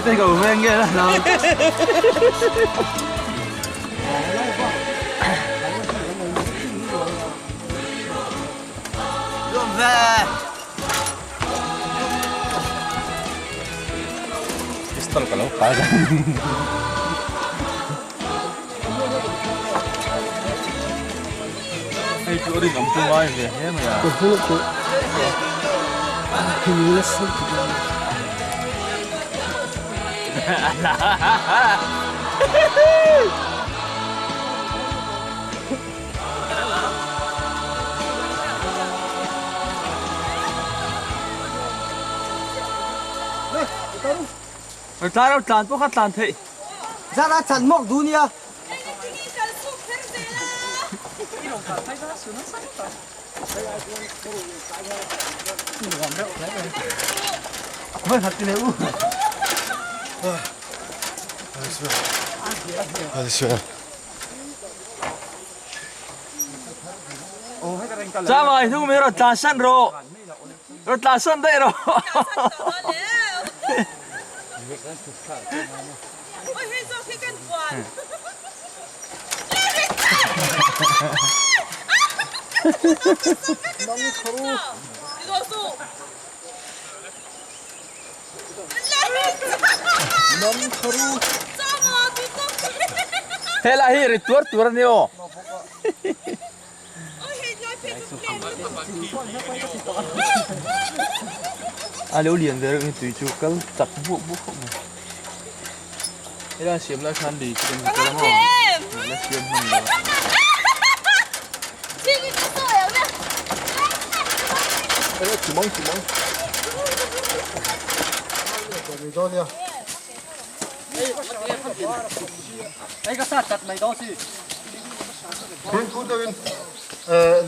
Cái cầu men kia là nào. Rồi về. Pistol kalau kagak. Hey, chỗ đi ngắm chung ai về hết mà à. Taruh tan pun kan thế. Zara tan mok dunia. Thôi thật cái nếu. Ra mày thu mấy rồi ta săn rồi. Rồi ta săn đây rồi. Ôi hết rồi khi cần quản. Nóng khổ. Nóng khổ. Thế là hi ritual niyo. Ôi hết rồi phía trước. Liu liền về cái tùy chú cái chặt buộc không. Thế là xiêm là khăn đi trên cái đó. Là xiêm hơn nữa. Chỉ mong. Rồi đi. Ai ka sa chat mai do si. Thiên khu tawin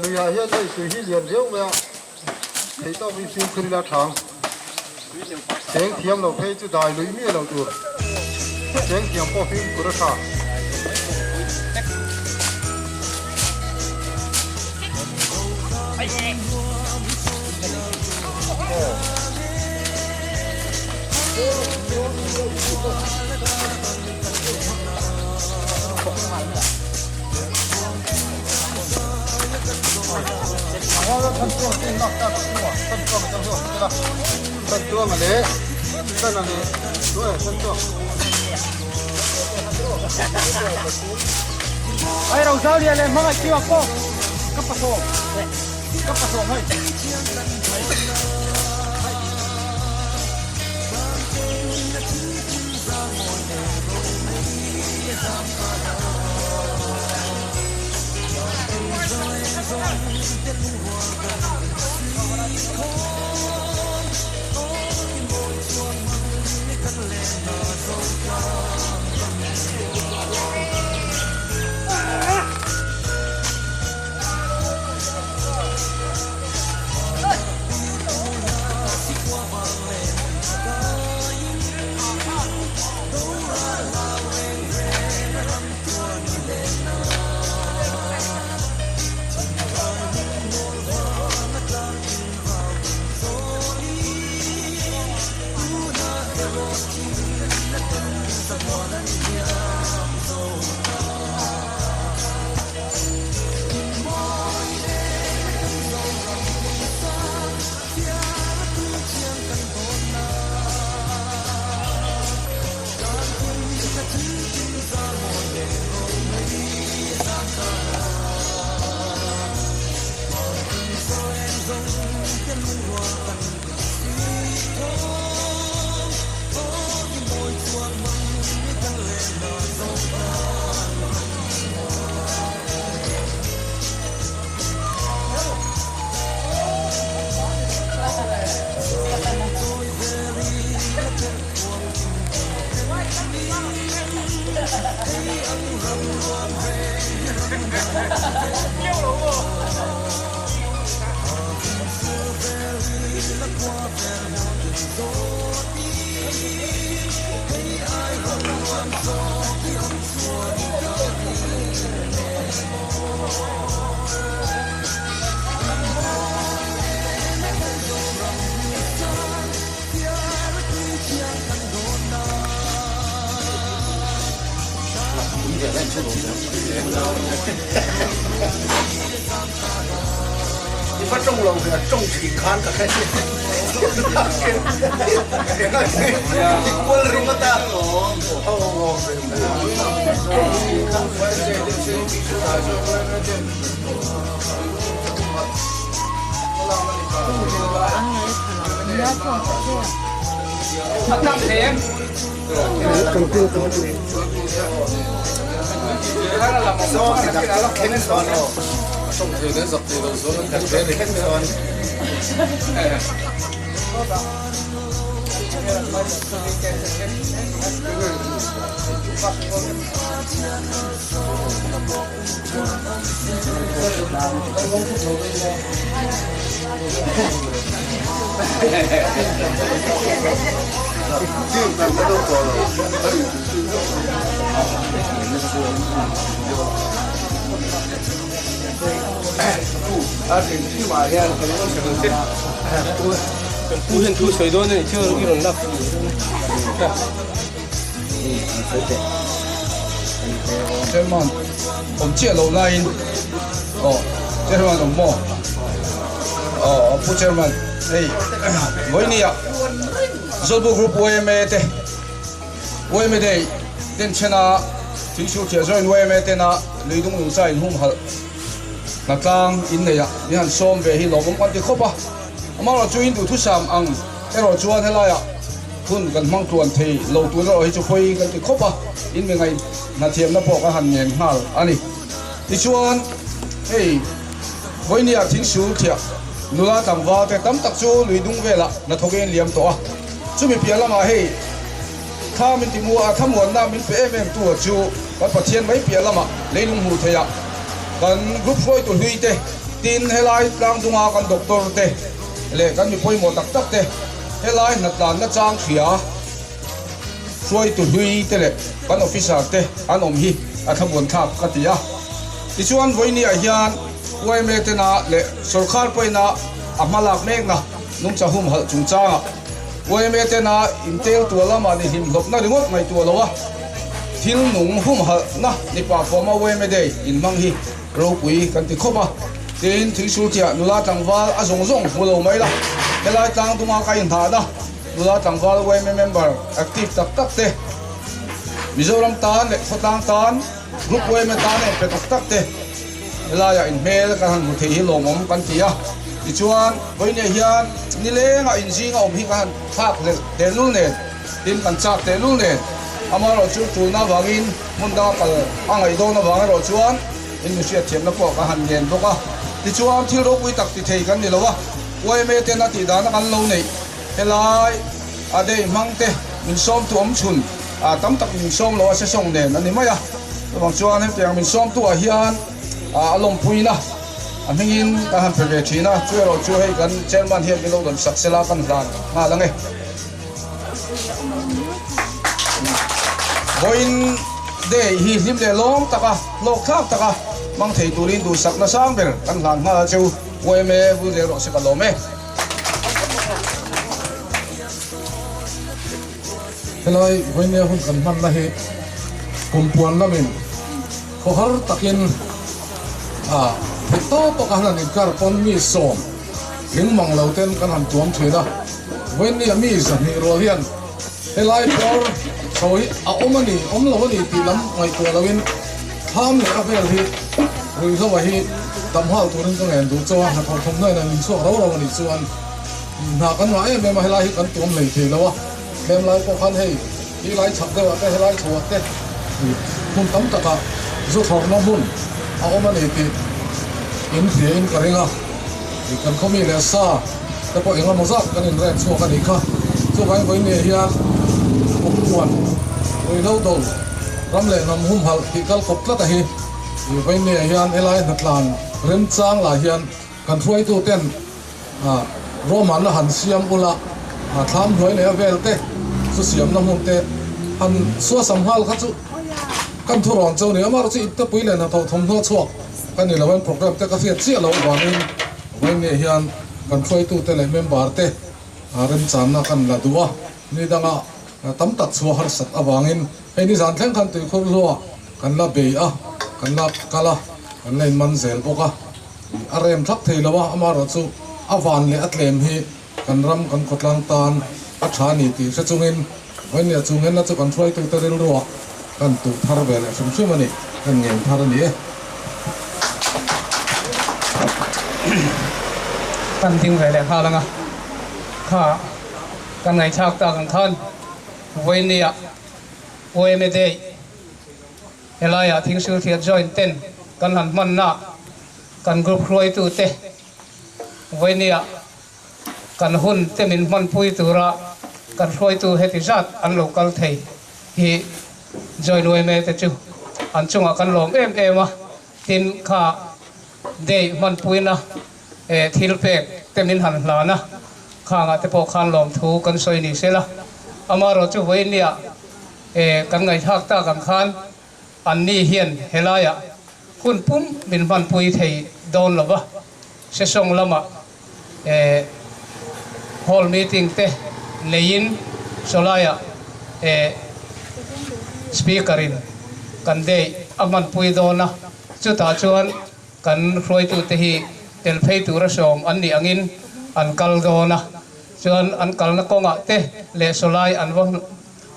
lùi hà hiền đây từ hi liền riêu mà thấy tao bị phim khơi la thang tiếng thiam lâu phê chú đài lùi mía lâu tuổi tiếng thiam bỏ phim của nó thang thân chuông tin nọc ta cũng mua thân chuông trong chuông thế nào thân chuông mà đấy thân là gì đuôi thân chuông Ai rau sao dia le mga kiwa ko. Kapasok. Kapasok hay.你把种了个种起看个开心，你过了什么大种这个十几度说，感觉你很酸。这咱们都过了。무슨 두水多呢 저 이런 나 Jerman om chia lo lain Jerman om mo pu Jerman hey moi ya Zolbo group OMT den chena tishu tia join OMT na leidung ung sai hum hal na tlang in ne ya ni han som ve hi lobom kan ti khopa amara chuin du thu sam ang ero chuan hela ya hun kan mang tuan thei lo tu ro hi chu phoi kan ti khopa in me ngai na thiam na po ka han ngen hal ani ti chuan hey voinia thing su thia nula tangwa te tam tak chu luidung vela na thogen liam to a chumi piala ma hey ถ้ามันติมัวถ้ามวนน้ามันเปเมมตัวจูกันประเทศไม่เปลี่ยนละมาเลยลุงหูเทียกันกรุ๊ปช่วยตัวลุยเตตีนเฮลัยกลางตุงากันด็อกเตอร์เตเล่กันมีป่วยหมดตักเตเฮลัยนัดลานนัดจางเสียช่วยตัวลุยเตเล่กันออฟฟิศเตอันอมฮีอัฐมวนทับกัติยาที่ชวนวันนี้อาจารย์วันเมตนาเล่สุขารไปนะอามาลักเมกนะนุ่งจะหุ่มหัดจุงจ้างวันเมตนาอินเตลตัวละมาในหิมหลบน่าดึงงดไม่ตัวละวะทิ้งหนุ่งหุ่มหัดนะในป่าฟอมาวันเมเดย์อินมังฮีเราปุยกันติดข้อบ่เดินถึงสุดที่นุลาจังวาลอาสงสงฟูเราไม่ละเวลาจังตุงอาใครถานะนุลาจังวาลวันเมมเบอร์แอคทีฟตักเตมิโซรัมตานเล็กฟตังตานกรุ๊ปวันเมตาเนี่ยเป็นตักเตเวลาอย่างอินเมลกันหันบุตรที่ลงมกันที่อ่ะที่ชวนวันนี้เฮียนนี่เลี้ยงอินซีก็อมพิกันทักเดลุนเนี่ยดินกันจักเดลุนเนี่ยอามาเราจูตูน่าวังอินมุนดากันอ่างไอโดน่าวังเราชวนอินมุเชียเทียมนักปอกกันหันเย็นพวกอ่ะที่ชวนที่เราคุยตักที่เทกันนี่แล้ววะวันเมเตนาติดานักันเราเนี่ยเฮลัยอาเดย์มังเตมินซ้อมตัวอมชุนตั้มตักมินซ้อมเราเสียส่งเนี่ยนั่นนี่ไหมอ่ะระหว่างชวนให้เตียงมินซ้อมตัวเฮียนอารมณ์ปุยนะอันนี้การทำเพื่อที่นะช่วยเราช่วยให้กันเช่นบ้านเฮียนเป็นเราโดนสักเสลากันร้านมาแล้วไงวันเดย์ฮิลิมเดลงตะกะโลกทับตะกะบางทีตูรินดูสักนาสามเบลกันร้านมาเจ้าวันเมย์บุเดรอสิกันลมเมเฮ้ยวันนี้หุ่นกันมันนะเฮกุมปวนละมินเขาหาตะกินเป็นโต๊ะกันนั่นนี่การปนมีส่งถึงมังเราเต้นกันหันจวมเฉยนะวันนี้มีสันนิโรเฮียนเฮลัยพอร์เขาเอาอมันนี่เราวันนี้ตีล้ำไงตัวเราวินทำเนี่ยอะไรที่หรือเขาว่าที่ตำห้าวตัวนึงก็เห็นดูจ้าหาทองคำได้ในมินส่งเราวันนี้ส่วนหากันว่าเมื่อมาเฮลัยกันจวมเลยทีแล้ววะเมื่อไรก็คันให้เฮลัยฉับได้ว่าเฮลัยชัวร์เต้หุ่นตั้มตะกะสุดทองน้ำหุ่นเอาอมันนี่ตีอินเดียอินกันเองอ่ะอีกกันเขามีเลซ่าแต่พอเองเราไม่ทราบกันอินแรงชัวกันอีกค่ะชัวกันวันนี้เฮียกุบวนวันเราโดนรำเล่นน้ำหุ่มหัลที่กันกบละแต่เฮียวันนี้เฮียเอลัยนักลานเริ่มสร้างหลายเฮียกันช่วยตัวเต้นโรมันละหันเสียมอุละทำด้วยเนี่ยเวลเต้สุเสียมน้ำหุ่มเต้หันสัวสัมภาระเขาจุกันทุรนเจ้าเนี่ยมาเราจะอิบตะปุยเลยนะทอทมทอชัวกันนี่เราเป็นโปรแกรมแต่ก็เสียเสียเราวันนี้วันนี้เฮียนกันช่วยตัวเตะเลยเมมเบอร์เตะเริ่มจำนะกันละตัวนี่ดังอ่ะตั้มตัดชัวหัดสัตว์อวังอินไอ้นี่สันแข่งขันตัวคนรัวกันละเบียกันละกะละกันเล่นมันเซลปกะอะไรมทักทีละวะอามาเราจูอวันเลยอัตเลมฮีกันรำกันกดลังตานอัฐานีตีเสจุงินวันนี้จุงินน่าจะกันช่วยตัวเตะรัวกันตุทาร์เบลสมชื่อมันนี่กันเงินทาร์นี่กันทิ้งไปแล้วข้าแล้วไงข้ากันไงชักตากันขันวันนี้วันไม่ได้เฮลัยทิ้งชื่อที่จอยเต้นกันหันมันน่ะกันกรุ๊ปรวยตัวเตะวันนี้กันหุ่นเตมินมันพุยตัวละกันรวยตัวเฮติจัดอันโลกัลไทยฮีจอยรวยไม่แต่จู่อันจุงกันลงเอ็มทินข้าเดย์มันพุยนะทิลเป็กเต็มนินหันหลานะข้างแต่พอขันลมถูกันสวยนี่เสียละอามาเราจะไว้เนี่ยกันไงทักตากันขันอันนี้เฮียนเฮลัยคุณปุ่มบินมันปุยไทยโดนหรอวะเสส่งละมาฮอลมีติ้งเตเลยินโซลายสปีกเกอรินกันเดย์อามันปุยโดนนะจุดตาชวนกันรวยตุเตฮีเตลเพย์ตัวระสมอันนี้อังินอันกัลโดนะชวนอันกัลนักกงะเตเลโซลายอันวัน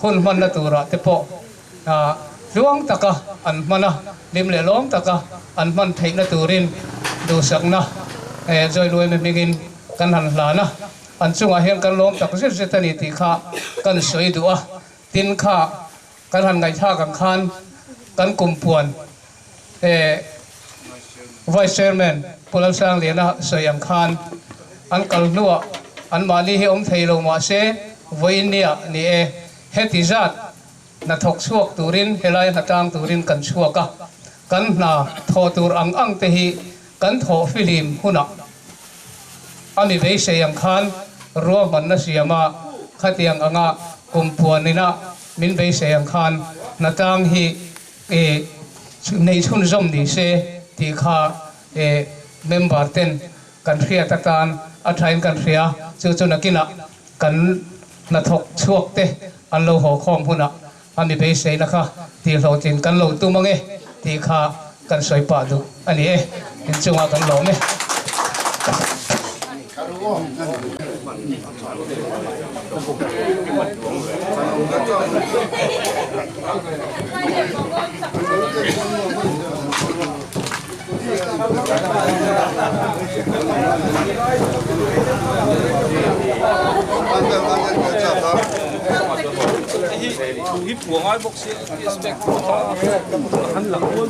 หุ่นมันนัตัวระเตปอล้วงตะกะอันมันนะลิมเลล้อมตะกะอันมันไทยนัตัวรินดูสักนะจอยรวยไม่มีกินกันหันหลานะอันช่วงอาเฮียนกันล้อมตะกะเสียตานิติข้ากันสวยดูอ่ะตินข้ากันหันไงท่ากันคันกันกุมปวนVice Chairman ผู้รับสร้างเรียนสยามคานอันกัลนัวอันมาลีให้อมไทยลงมาเสวันนี้นี่เฮติจัด na thok chuak turin helai hatang turin kan chuaka kan na tho tur ang te hi kan tho film huna ami ve se yang khan ro man na siama khatiang anga kumpuanina min ve se yang khan na tang hi nei chun zom ni se ti kha member ten kan ria tatan athain kan ria chu nakina kan na thok chuak te an lo ho khom huna ami be sei na kha ti lo tin kan lo tu mangi ti kha kan soi pa du ani in chunga kan lo me hi puang ai bok se respect han lang won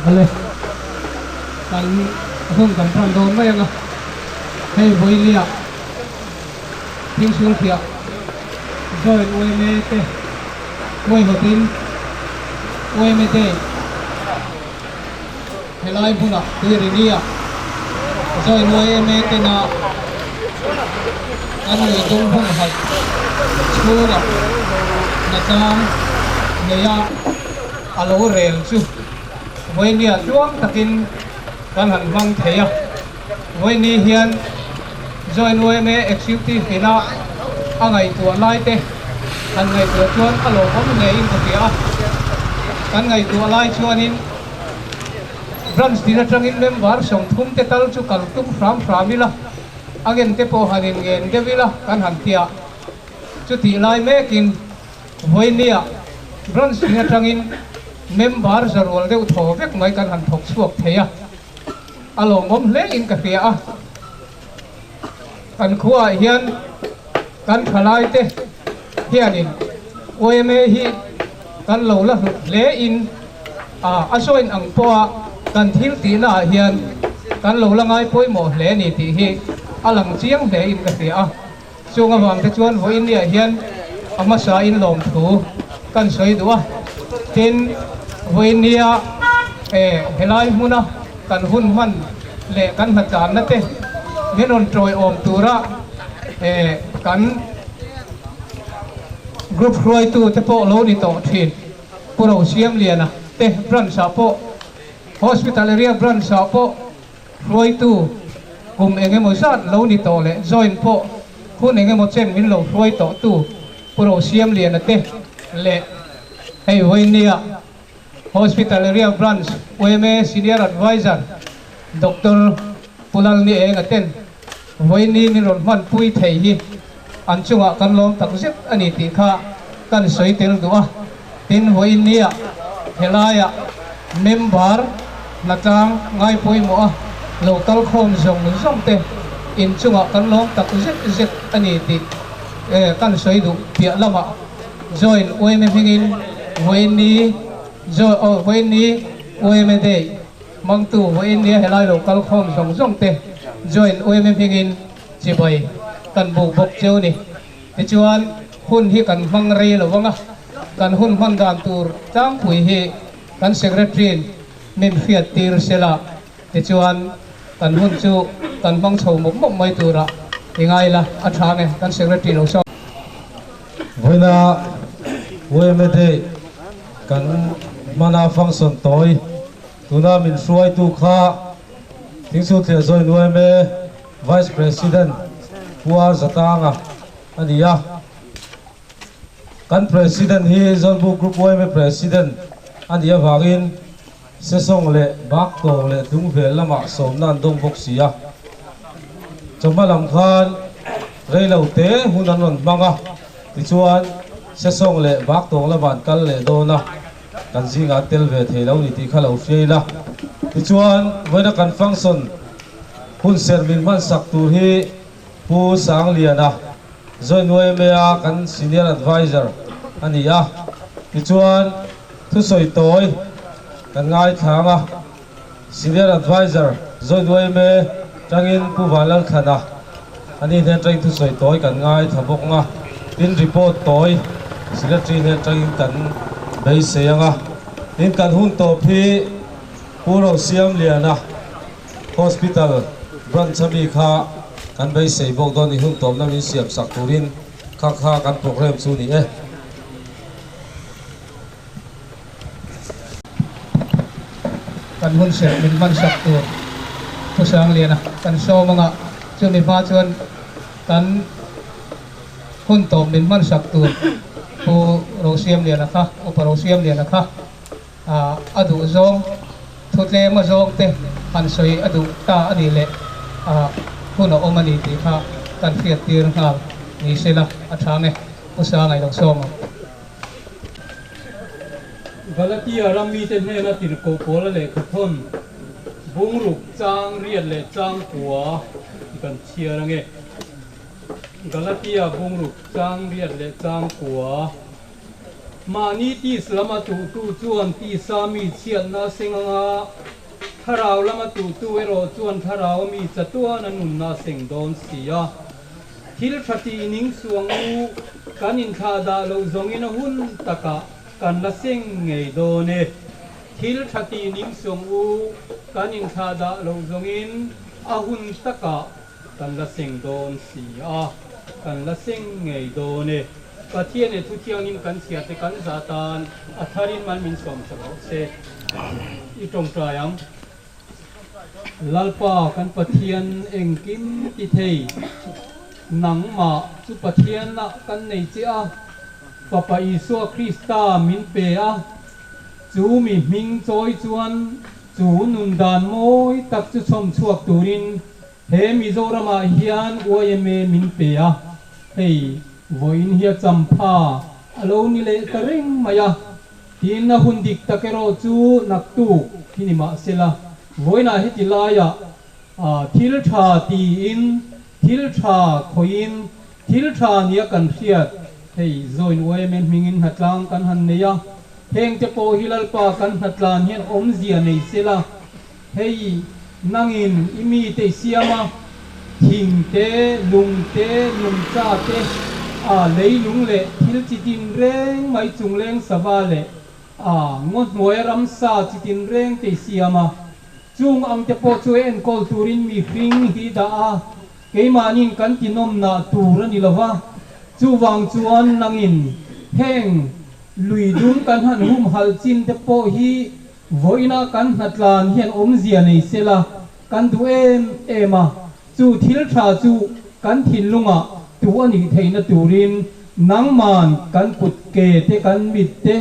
อะไรกันหุ่นกันทำโดนไม่ยังให้บริเลียทิ้งช่วงเที่ยวจอยอวยเมเต้อวยหัวตินอวยเมเต้ให้ไล่พุ่งอ่ะตีเรียจอยอวยเมเต้น่ะอันนี้ตรงพุ่งให้ชัวร์นะจ๊ะเนี่ยอาโลเรลซูวันนี้ช่วงตะกินกันหันฟังเทียวันนี้เฮียนจอยนวยเมเอ็กซิคิวทีฟนะอะไรตัวไล่เตะกันไงตัวชวนอารมณ์ผมเนี่ยอินกับเดียกันไงตัวไล่ชวนอินบรันส์ที่นั่งจังอินเมมบาร์ส่งทุ่มเตตัลจุกัลตุ้มฟรามวิละอันเงินเตโปหันเงินเดวิละกันหันเทียจุดที่ไล่เมกินวันนี้บรันส์ที่นั่งจังอินเมมบาร์จะรวมเดือดโถเวกไม่กันหันถกสวกเทียอารมณ์ผมเล่นอินกับเดียกันขั้วเฮียนกันขลายเตเฮียนินโอยเมฮีกันเหล่าละเละอินอาช่วยอังปัวกันทิ้งตีน่าเฮียนกันเหล่าละไงป่วยหมดเละนี่ตีฮีอลังเจียงเละอินกับเดียช่วงวันที่ชวนวันนี้เฮียนอามาสาอินลมถูกันสวยตัวทินวันนี้เฮลัยมุนะกันหุ่นมันเละกันหัดจานนั่นเตเงินอนโจยอมตัวระกันกรุ๊ปรวยตัวเทปโลนี่ต่อทีนผู้เราเสียมเลียนะเตบรันสาโปฮอสพิทาลเรียบรันสาโปรวยตัวกลุ่มเองเงมสัตโลนี่ต่อเลยจอยน์โปคุณเองเงมเช่นมินโลรวยต่อตัวผู้เราเสียมเลียนะเตเละให้วันนี้ฮอสพิทาลเรียบรันส์เวเมซีเนียร์แอดไวเซอร์ด็อกเตอร์ปุลัลนี่เองเต้นวันนี้มีรถมันปุยไทยฮีอันจุงกันลมตักเจ็บอันนี้ตีข้ากันสวยเต็มตัวตินวันนี้เฮลายเมมบาร์นักจังไงปุยมัวโลกัลโคมจงจงเตอินจุงกันลมตักเจ็บอันนี้ตีกันสวยดูเปียละมาจอยน์วันไม่พิงินวันนี้จอยวันนี้วันไม่ได้มังตูวันนี้เฮลายโลกัลโคมจงเตจอยน์วันไม่พิงินจีบอยกันบุกบกเจ้านี่ที่ชวนหุ่นที่กันฟังเรียหรือว่ากันหุ่นฟังดานตูร์จ้างผู้ที่กันเซกเรตรีนมินฟิอัตตีร์เซล่าที่ชวนกันหุ่นจูกันฟังโฉมมุกไม่ตูระยังไงล่ะอัฐานเนี่ยกันเซกเรตรีนเราชอบวันน่ะเว้ยไม่ได้กันมานาฟังสนต่อยตัวน่ามินช่วยตัวข้าทิ้งสุดเสียจอยด้วยเมย์ Vice President puar zatanga ania kan president hi zolbu group boy me president ania wangin sesong le bak to le dung vel lama somnan dong boxia chomalam khan reilo te hunanon manga tichuan sesong le bak to la ban kal le dona kan zinga tel ve thelo ni ti khalo feila tichuan wena kan function hun sermin man sak tur hiผู้สังเลียนะจอยนวยเมียกันซีเนียร์แอดไวเซอร์อันนี้อ่ะที่ชวนทุกสอยตัวกันง่ายทางอ่ะซีเนียร์แอดไวเซอร์จอยนวยเมียจังอินผู้บาลังขนาดอันนี้เนี่ยจังทุกสอยตัวกันง่ายทำบกอ่ะดินรีพอร์ตตัวสิเลตรีเนี่ยจังอินกันใบเสียงอ่ะดินกันหุ่นตัวพี่ผู้เราเสียมเลียนะฮอสพิทอลบรันช์มีค่ากันไปใส่บอกตอนนี้หุ่นตบน้ำมีเสียบสักตูรินค่ากันโปรแกรมสูนี่กันหุ่นเสียบเป็นมันสักตัวผู้สังเลียนะกันโชว์มังอ่ะจนมีฟ้าชวนกันหุ่นตบเป็นมันสักตัวผู้โรเซียมเลียนะคะอุปโรเซียมเลียนะคะ adu zong thutle ma zong te han soi adu ta ani le huno omani ti kha kan fiat tir ngal ni sela athame usa ngai dong som Galatia rami te ne na tir ko pola le khathon bung ruk chang riat le chang kwa kan chia range Galatia bung ruk chang riat le chang kwa mani ti slama tu chuan ti sami chian na senganga tharau lama tu ero chuan tharau mi chatuan anun na seng don sia thil thati ning suang u kanin kha da lo zongin hun taka kan la seng ngei do ne thil thati ning suang u kanin kha da lo zongin a hun taka kan la seng don sia kan la seng ngei do ne pathian e thu thiang in kan sia te kan zatan atharin man min som sa se I tong trayang lalpa kan pathian engkim ti thei nang ma chu pathian na kan nei che a papa Isu Krista min pe a chu mi ming choi chuan chu nun dan moi tak chu chom chuak turin he Mizorama hian OMA min pe a hei voin hia champha alo ni le tareng maya tin na hundik takero chu naktu kinima sela voina hetilaya thil tha ti in thil tha khoin thil tha nia kan riat hei zoin oemen mingin hatlang kan han neya heng te po hilal pa kan hatlan hian om zia nei sela hei nangin imi te siama thing te lung cha te lấy lung lệ thil chỉ tin reng mai chung leng sawa lệ ngot moi ram sa chỉ tin reng te siama chung ang te po chu en kol turin mi fing hi da ke manin kan tinom na tur ni lawa chu wang chuan nangin heng lui dum kan han hum hal chin te po hi voina kan hatlan hian om zia nei sela kan du ema chu thil tha chu kan thin lunga tu ani theina turin nangman kan put ke te kan mit te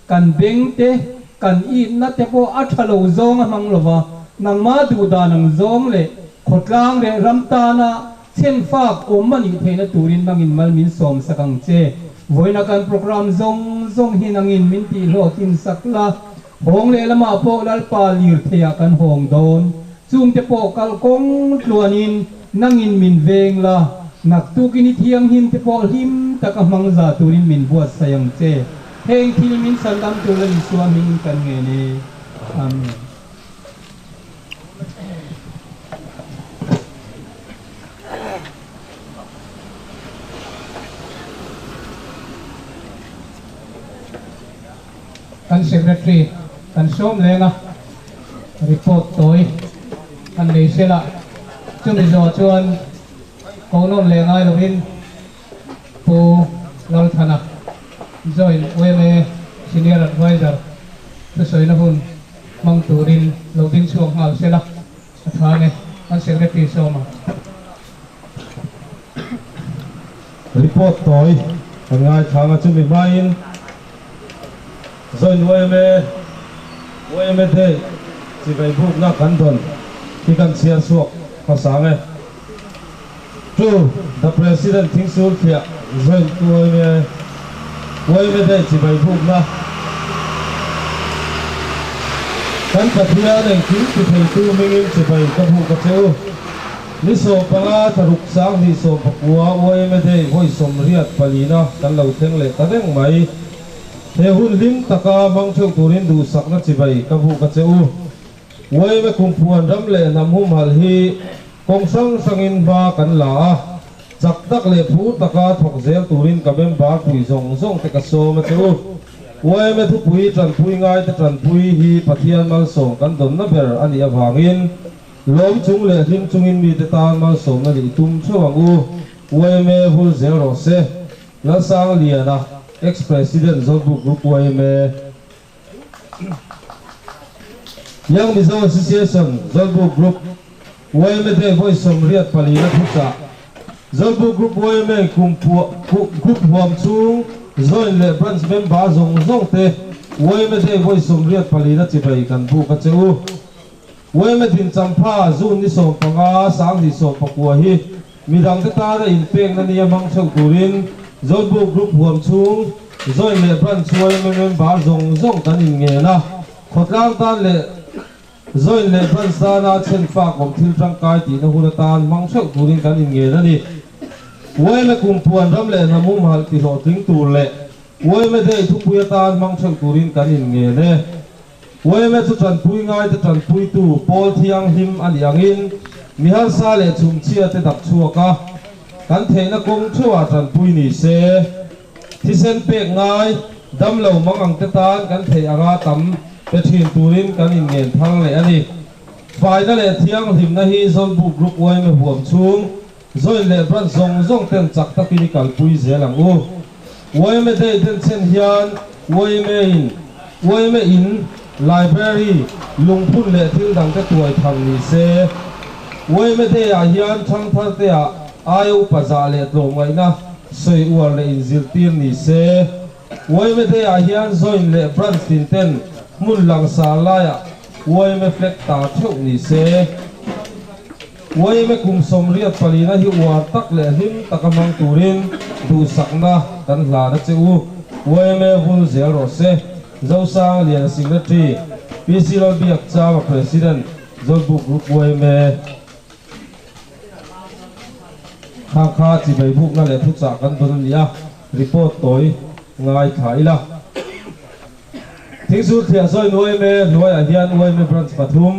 kan beng te kan I na te po athalo zong amang lova nangma du da nang zong le khotlang le ramtana chen fak omani theina turin nangin malmin som sakang che voina kan program zong hinangin min ti lo tin sakla hong le lama po lalpa lir thea kan hong don chung te po kal kong tluanin nangin min veng la nak tu kini thiang him te pol him takamang za turin min buat sayang che heng thil min sandam tulan suamin kan nge ne amen kan secretary kan som lenga report toy kan nei sela chung ri zo chuan konon le ngai lovin pu lol thana join OMA senior advisor tu soina hun mang turin lovin chuang hal sela athane an secretary soma report toy ngai thanga chumi main join OMA the chi bai buk na kan don ti kan sia suak pasange the president thinks so here join to OMA the chi bai buk na kan pathia nei king ti thei tu mingin chi bai ka bu ka cheu ni so panga tharuk sang ni so pakua OMA the hoi som riat palina kan lo theng le ta deng mai he hun lim taka mang theu turin du sakna chi bai ka bu ka cheu OMA kumpuan ram le nam hum hal hi kong sangin ba kan la chak tak le phu taka thok zel turin kabem ba pui zong te ka so ma chu OMA thu pui tran pui ngai te tran pui hi pathian mal so kan don na ber ani awangin lom chung le him chungin mi te tan mal so na li tum chawang u OMA hul zero se la sang liana ex president Zolbu group OMA Young Mizo Association Zolbu group OMA the voice of riat palina thusa Zolbu group OMA group huam chung join le branch member zong te วยไม่ได้วยสมเรียดปลีนัจิไปกันผู้กระเจ้าวยไม่ดินจำผ้าจูนนิสมปังอาสังนิสมปกัวฮีมีดังตาได้อินเปียงนันยมังเชิงตุรินจนบุกรุกหัวชุงจนเล็บรันช่วยไม่เป็นบาจงกันอินเงนะขดล้างตาเล่จนเล็บรันสานาเช่นฝากของทิลร่างกายตีนหุนตานมังเชิงตุรินกันอินเงนั่นนี่วยไม่กุมพวนรำเล่นมุมหัลติโหถึงตูเล่วยไม่ได้ทุกปุยตานมังเชิงตุรินกันอินเงเน่วยไม่จะจันปุยง่ายจะจันปุยตู่โพลที่ยังหิมอันยังอินมีฮัลซาเลชุมเชียเตดักชัวกะกันเทนกงชัวจันปุยนี่เซที่เส้นเปียกง่ายดำเหล่ามังอังเตตานกันเทอางาตั้มเปทีนตูรินกันอินเงินทั้งเลยอันนี้ฝ่ายนั่นแหละที่ยังหิมนาฮีซอนบุกรุกวยไม่ห่วงชุมซอยเล็บรันซงเต็มจักตะกินิกัลปุยเซลังอูวยไม่ได้เดินเส้นเฮียนวยไม่อินไลบรารีลุงพุ่นเละทิ้งดังแต่ตัวทางนี้เซวยไม่ได้อาเฮียนช่างทัศน์เตะอายุปัจจาเละตรงไว้นะสวยอวดเลยอินซิลตีนนี้เซวยไม่ได้อาเฮียนซอยเละบรันตินเต้นมุนหลังสาลายวยไม่เฟล็กตาเท่านี้เซวยไม่คุมสมเรียดปลีนะฮิวาตักเละหิมตะกมังตูรินดูสักนะกันหลาดเจ้าวยไม่วุ่นเสียรถเซเจ้าสร้างเรียนสิ่งนั้นที่พิสิโรบิอักจ้าประธานจนบุกรุกวยไม่ข้าจีไปบุกนั่นแหละทุกจากกันตัวนี้อ่ะรีพอร์ตตัวง่ายขายละทิ้งสุดเสียซอยวยไม่รวยอาเฮียนวยไม่บรันส์ปฐุม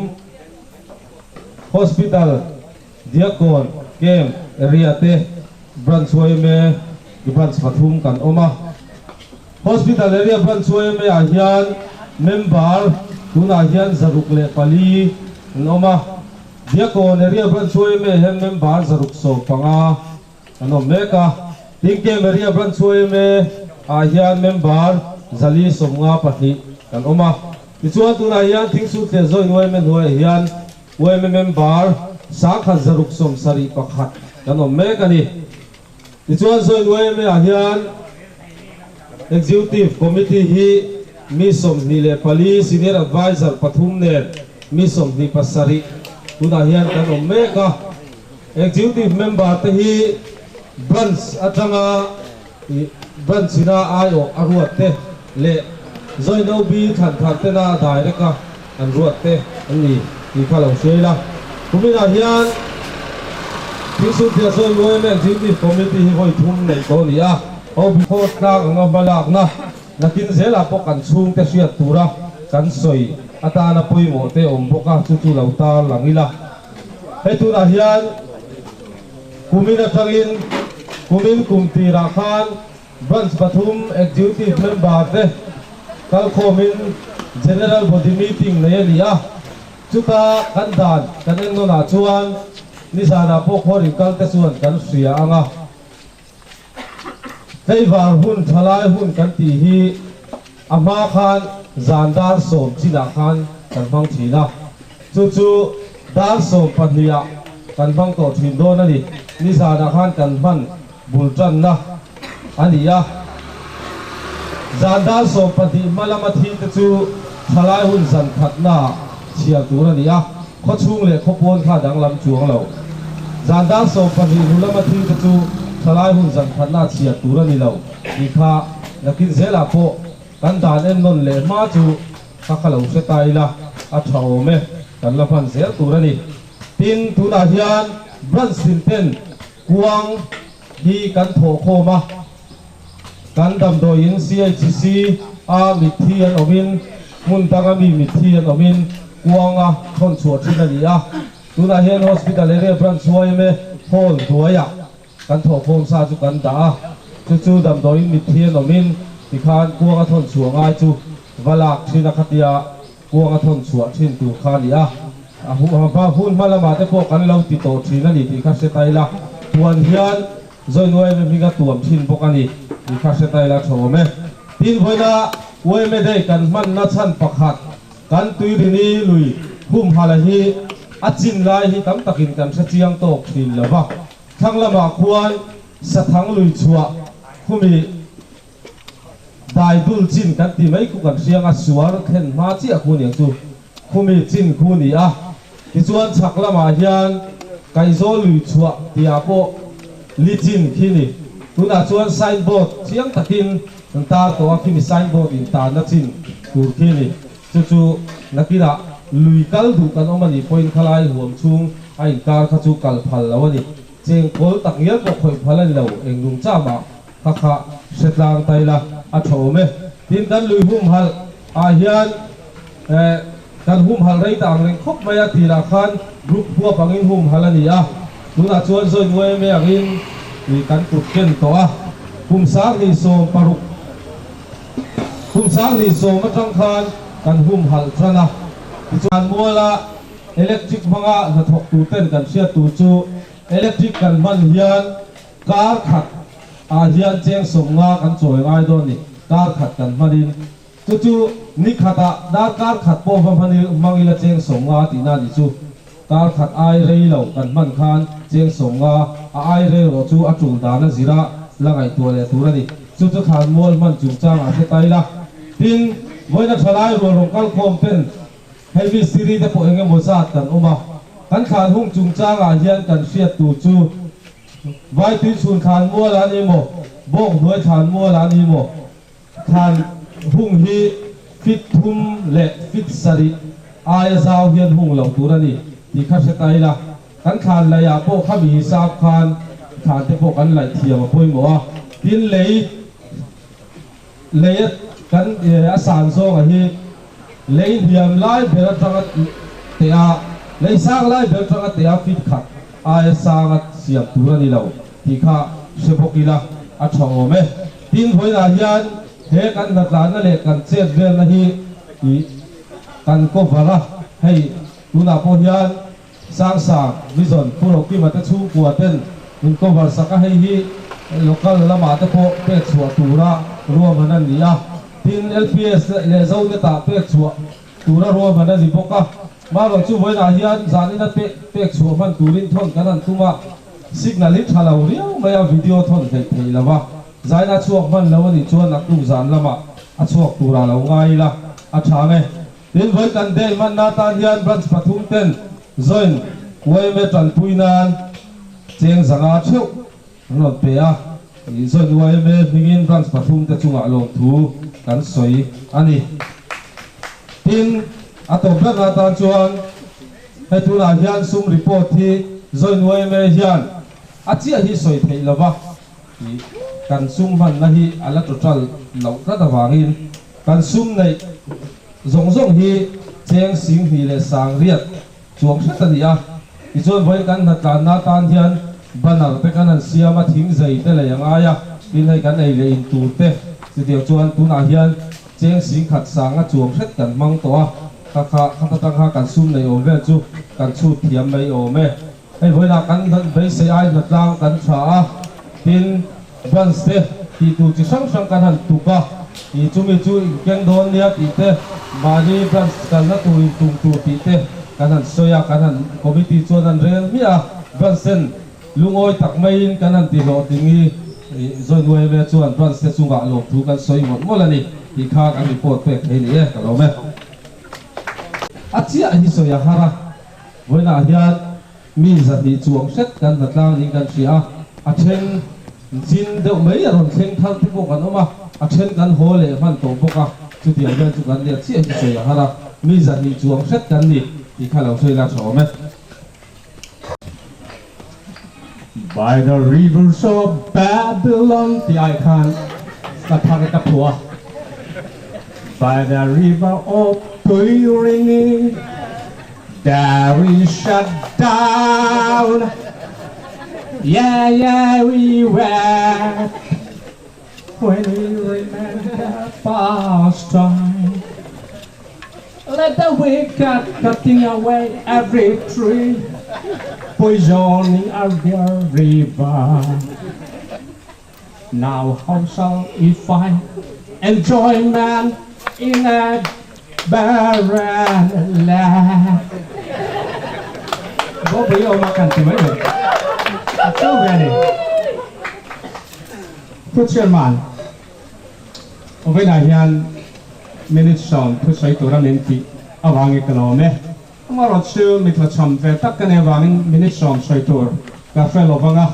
hospital เดียกอนเกมเรียเตบรันส์วยไม่บรันส์ปฐุมกันออกมา hospital area บรันส์วยไม่อาเฮียนเมมเบอร์คุณอาเฮียนสรุปเลปลีนออกมาเดียกอนเรียบรันช่วยไม่เห็นเมมบาร์สรุปโซฟังอันนั้นเมกะทิ้งเกมเรียบรันช่วยไม่อาเฮียนเมมบาร์จะลีสมงาปฏิกันออกมาที่ส่วนตัวอาเฮียนทิ้งสุดเทซอยนวยไม่นวยอาเฮียนวยไม่เมมบาร์สักขัดสรุปสมสรีประคัดกันออกเมกะนี่ที่ส่วนซอยนวยไม่อาเฮียน executive committee ฮีมีสมนิเลปลี senior advisor ปฐุมเนรมีสมนิปัสสริคุณอาเฮียนกันอมเมกะ executive member ที่ branch อัตงา branch น่าอายอารวดเตเละจอยโนบีขันเตน่าได้เลยกะอันรวดเตอันนี้ที่ข้าเราช่วยละคุณอาเฮียนที่สุดที่จะรวยแม่ executive committee ที่คอยทุ่มในตัวนี้อ่ะเอาพิโคตรกลางงบลักนะนักกินเสลาปกันชุ่มเตเสียตัวละกันสวยอาตานาปุยโมเตอมพกาจุเหล่าตาหลังอีละให้ตัวอาเฮียนคุมินาทักินคุมตีราคานบรันส์ปฐุม executive member เตกัลโคมิน general body meeting ในนี้อ่ะจุตากันดานกันเองโนนาชวนนิสานาพกฮอริกัลเตส่วนกันเสียอ่ะให้วางหุ่นทลายหุ่นกันตีฮีอามาคานจานดาร์สมจินาคานกันฟังทีนะจู่ๆดาร์สมปัญญากันฟังต่อทีมโดนนั่นดินิสานาคานกันฟันบุลจันนะอันนี้อ่ะจานดาร์สมปัญญามาละมาทีจู่ทลายหุ่นสันขัดหน้าเชียร์ตัวนั่นดิอ่ะเขาชุ่งเลยเขาปนข้าดังลำจวงเราจานดาร์สมปัญญาหุ่นละมาทีจู่ทลายหุ่นสันขัดหน้าเชียร์ตัวนี่เราอีข้านักกินเสลาโพกันดานเอ็นนนเล่มาจูข้าขลุ่มเสตายละอัฐาวเมกันละพันเสียตัวนี่ตินตุนาเฮียนบรันสินเทนกวางดีกันโถโคมากันดำโดยิน CHC มิเทียนอวินมุนตากามีมิเทียนอวินกวางทนชัวที่นั่นนี่ตุนาเฮียน hospital เรียบรันช่วยเมโฮลตัวกันโถโคมซาจุกันดาจู่ๆดำโดยินมิเทียนอวินที่ขานกวงทนชัวง่ายจูวลากที่นักขัดยากวงทนชัวที่ตัวขานี่หุ่นมาละมาแต่พวกกันเราติดต่อที่นั่นนี่ที่ข้าเสตายละทวนเฮียนจอยนวยไม่มีกระตัวทิ้งพวกกันนี่ที่ข้าเสตายละโฉมทีนพอยนะวยไม่ได้กันมันนัดชั้นประคัดกันตุยดินีลุยหุ่มฮาลาฮีอัดจินไลฮีตั้มตะกินกันเสียงโตทิ้งละบ้าทั้งละมาควรสะทั้งลุยชัวหุ่มี dai dul chin kan ti mai ku kan siang a suar khen ma chi a khu ni chu khumi chin khu ni a ti chuan chak lama hian kai zo lui chua ti a po li chin khi ni tuna chuan signboard chiang takin ta to a khi ni signboard in ta na chin tur khi ni chu nakira lui kal du kan omani point khalai huam chung a in kar kha chu kal phal lawani cheng kol tak yel ko khoi phalan lo englung chama kha setlang taila a thome tin kan lui hum hal a hian kan hum hal rei tang reng khop maya tira khan group huwa pangin hum halani a tuna chuan zoi nuai me angin ni kan put ken to a hum sang ni som paruk hum sang ni som atang khan kan hum hal trana chuan mola electric manga na thok tu ten kan sia tu chu electric kan man hian car khat a hian cheng somnga kan choi ngai do ni car khat kan manin chu ni khata da car khat po phani mangila cheng somnga ti na ni chu car khat ai rei lo kan man khan cheng somnga a ai rei ro chu a tul da na zira langai tu le turani chu khan mol man chu chang a the tai la tin voina thalai ro ro kal khom pen heavy series te po enge mo sa tan uma kan khan hung chung chang a hian kan fiat tu chu vai tin sun khan mo la ni mo bok hoi khan mo la ni mo khan hung hi fit thum le fit sari ai zau hian hung lo turani ti kha se tai la kan khan la ya po kha mi sap khan te po kan lai thiam poi mo a tin lei kan asan song a hi lei hiam lai bel tanga te a lei sang lai bel tanga te a fit khat ai sang siam turani lo ti kha se bokila a thong me tin hoina hian he kan na tlan na le kan chet vel na hi kan ko vara hei tuna po hian sang vision puro ki mata chu kwa ten in ko var saka hei hi local lama te po pe chua tura ruwa manan nia tin LPS le zau ne ta pe chua tura ruwa manan ni boka ma lo chu hoina hian zani na pe chua man turin thon kanan tuma signal hi thala uriu maya video thon thei lawa zaina chuak man lawani chuan nak tu zan lama a chuak tura lo ngai la a thame tin voi kan del man na ta hian branch pathum ten join wei me tran puinan cheng zanga theu ron pe a i join wei me mingin branch pathum te chunga lo thu kan soi ani tin ato bla na ta chuan he tu la hian sum report hi join wei me hian a chia hi soi thei lawa kan sum man na hi ala total lo ka da wangin kan sum nei zong hi cheng sing hi le sang riat chuang thata nia i chon voi kan na tan na tan hian banar te kan an siama thing zai te le yang aya in hai kan ei le in tu te ti dio chuan tu na hian cheng sing khat sang a chuang thet kan mang to a kha tang ha kan sum nei o ve chu kan chu thiam mai o me ei voi na kan bei se ai na tlang kan tha a tin ban ste ti tu chi sang kan han tu ka i chumi chu keng don nia ti te mani ban kan na tu tu ti te kan han soya kan han committee chuan an rel mi a ban sen lungoi tak mai in kan han ti lo tingi zoi nuai me chuan ban ste chunga lo tu kan soi mol ani ti kha kan report pe thei ni e ka lo me achia hi soya hara voina hian mi za ti chuang set kan na tlang ni kan sia a chen jin deuh mai a ron thleng thal te pawh kan oma a then kan hole man to boka chu ti hian chu kan le chi hi soya hara mi za ni chuang set kan ni ti kha lo soi la thome By the rivers of Babylon, the icon, Satarikapua. By the river of Purini, there we shut down. Yeah, we were. When we remember past time. Let the wicked cutting away every tree, poisoning our dear river. Now how shall we find enjoyment in a barren land? Bobby, oh, makan tu mana? So ready. Put your man. เอาไว้ไหนยันมินิชอนทุกสายตัวนั้นที่เอาวางอีกแล้วไหมมาเราชื่อมิตรชมเวทักกันในวางมินิชอนสายตัวกาแฟเราฟังอ่ะ